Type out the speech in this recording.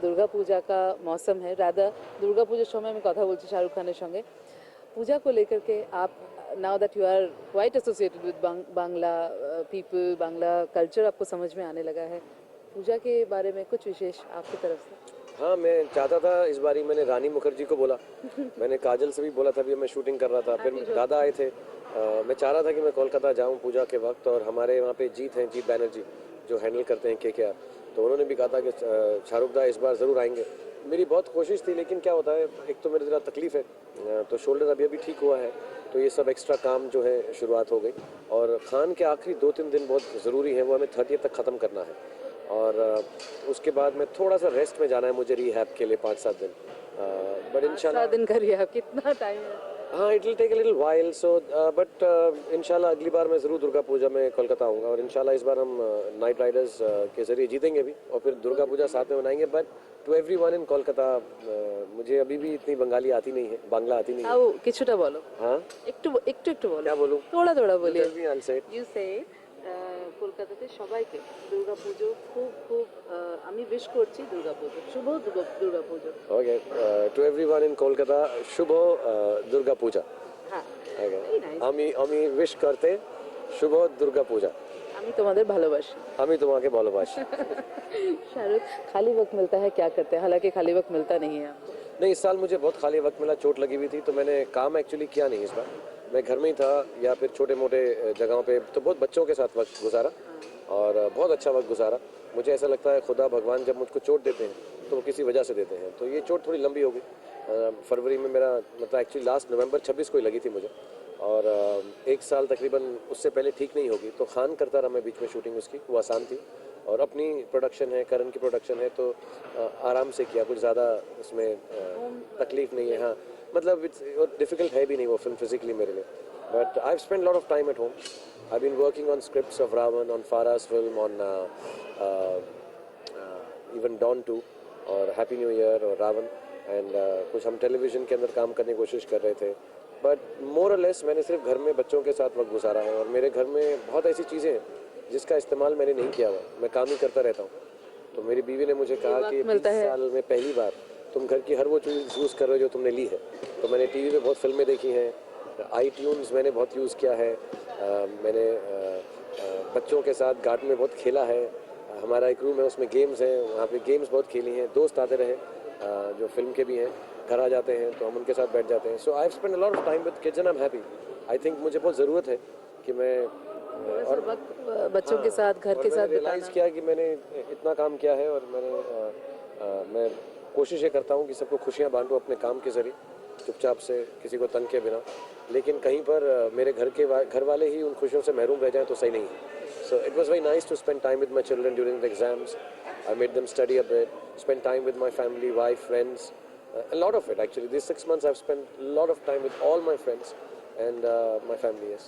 দুর্গা পূজা का मौसम है राधा दुर्गा पूजा समय में कथा बोलছি शाहरुख खान संगे पूजा को लेकर के आप now that you are quite associated with Bangla people Bangla culture आपको समझ में आने लगा है पूजा के बारे में कुछ विशेष आपकी तरफ से हाँ, मैं चाहता था इस बारी मैंने रानी मुखर्जी को बोला मैंने काजल से भी बोला था, भी मैं शूटिंग कर रहा था, फिर दादा आए थे। मैं चाह रहा था कि मैं कोलकाता जाऊँ पूजा के वक्त, और हमारे वहाँ पे जीत हैं, जीत बैनर्जी जो हैंडल करते हैं KKR, तो उन्होंने भी कहा था कि शाहरुख दा इस बार ज़रूर आएंगे। मेरी बहुत कोशिश थी, लेकिन क्या होता है, एक तो मेरे ज़रा तकलीफ है, तो शोल्डर अभी अभी ठीक हुआ है, तो ये सब एक्स्ट्रा काम जो है शुरुआत हो गई। और खान के आखिरी 2-3 दिन बहुत ज़रूरी हैं, वो हमें 30 तक ख़त्म करना है, और उसके बाद में थोड़ा सा रेस्ट में जाना है मुझे रिहैब के लिए 5-7 दिन। बट इंशाल्लाह 7 दिन का रिहैब कितना टाइम है हाँ, it will take a little while, so but इंशाल्लाह अगली बार मैं ज़रूर दुर्गा पूजा में कोलकाता आऊँगा, और इंशाल्लाह इस बार हम नाइट राइडर्स के ज़रिए जीतेंगे भी, और फिर दुर्गा पूजा साथ में मनाएंगे। But to everyone in Kolkata, मुझे अभी भी इतनी बंगाली आती नहीं है, बांग्ला आती नहीं है। आओ কিছুটা বলো हाँ, একটু বলো क्या बोलूँ? थोड़ा थोड़ा बोलिए Tell me, I'll say it. You say কলকাতাতে সবাইকে দুর্গাপুজো খুব খুব আমি উইশ করছি দুর্গাপুজো শুভ Durga Puja Okay, to everyone in Kolkata, শুভ দুর্গা পূজা। হ্যাঁ Okay. very nice. আমি উইশ করতে শুভ দুর্গা পূজা। আমি তোমাদের ভালোবাসি আমি তোমাকে ভালোবাসি। शाहरुख खाली वक्त मिलता है क्या करते हैं हालांकि खाली वक्त मिलता नहीं है आपको नहीं, इस साल मुझे बहुत खाली वक्त मिला, चोट लगी हुई थी, तो मैंने काम एक्चुअली किया नहीं इस बार। मैं घर में ही था, या फिर छोटे मोटे जगहों पे, तो बहुत बच्चों के साथ वक्त गुजारा, और बहुत अच्छा वक्त गुजारा। मुझे ऐसा लगता है खुदा भगवान जब मुझको चोट देते हैं तो वो किसी वजह से देते हैं, तो ये चोट थोड़ी लंबी हो गई। फरवरी में मेरा मतलब एक्चुअली लास्ट नवंबर 26 को ही लगी थी मुझे, और 1 साल तकरीबन उससे पहले ठीक नहीं होगी, तो खान करता रहा मैं बीच में शूटिंग उसकी, वो आसान थी, और अपनी प्रोडक्शन है, करण की प्रोडक्शन है, तो आराम से किया, कुछ ज़्यादा उसमें तकलीफ नहीं है। हाँ, मतलब इट्स डिफ़िकल्ट है भी नहीं वो फिल्म फिजिकली मेरे लिए, but I have spend lot of time at home. I have been working on scripts of Ravan, on Faraaz film, on even Don 2 और हैप्पी न्यू ईयर और रावण, एंड कुछ हम टेलीविज़न के अंदर काम करने की कोशिश कर रहे थे, बट मोर और लेस मैंने सिर्फ घर में बच्चों के साथ वक्त गुजारा है, और मेरे घर में बहुत ऐसी चीज़ें हैं जिसका इस्तेमाल मैंने नहीं किया हुआ, मैं काम ही करता रहता हूँ। तो मेरी बीवी ने मुझे कहा कि 20 साल में पहली बार तुम घर की हर वो चीज़ यूज़ कर रहे हो जो तुमने ली है। तो मैंने टीवी पे बहुत फिल्में देखी हैं, iTunes मैंने बहुत यूज़ किया है, मैंने बच्चों के साथ गार्डन में बहुत खेला है, हमारा एक रूम है उसमें गेम्स हैं, वहाँ पे गेम्स बहुत खेली हैं, दोस्त आते रहे जो फिल्म के भी हैं, घर आ जाते हैं तो हम उनके साथ बैठ जाते हैं। So I have spend a lot of time with kids and I am happy. I think मुझे बहुत ज़रूरत है कि मैं और वक्त बच्चों के साथ घर के साथ रियलाइज़ किया कि मैंने इतना काम किया है, और मैं कोशिश ये करता हूँ कि सबको खुशियाँ बांटूँ अपने काम के ज़रिए, चुपचाप से किसी को तंग के बिना, लेकिन कहीं पर मेरे घर वाले ही उन खुशियों से महरूम रह जाएं तो सही नहीं है। So it was very nice to spend time with my children during the exams. I made them study a bit, spend time with my family, wife, friends, a lot of it actually. These 6 months I've spent a lot of time with all my friends and my family, yes.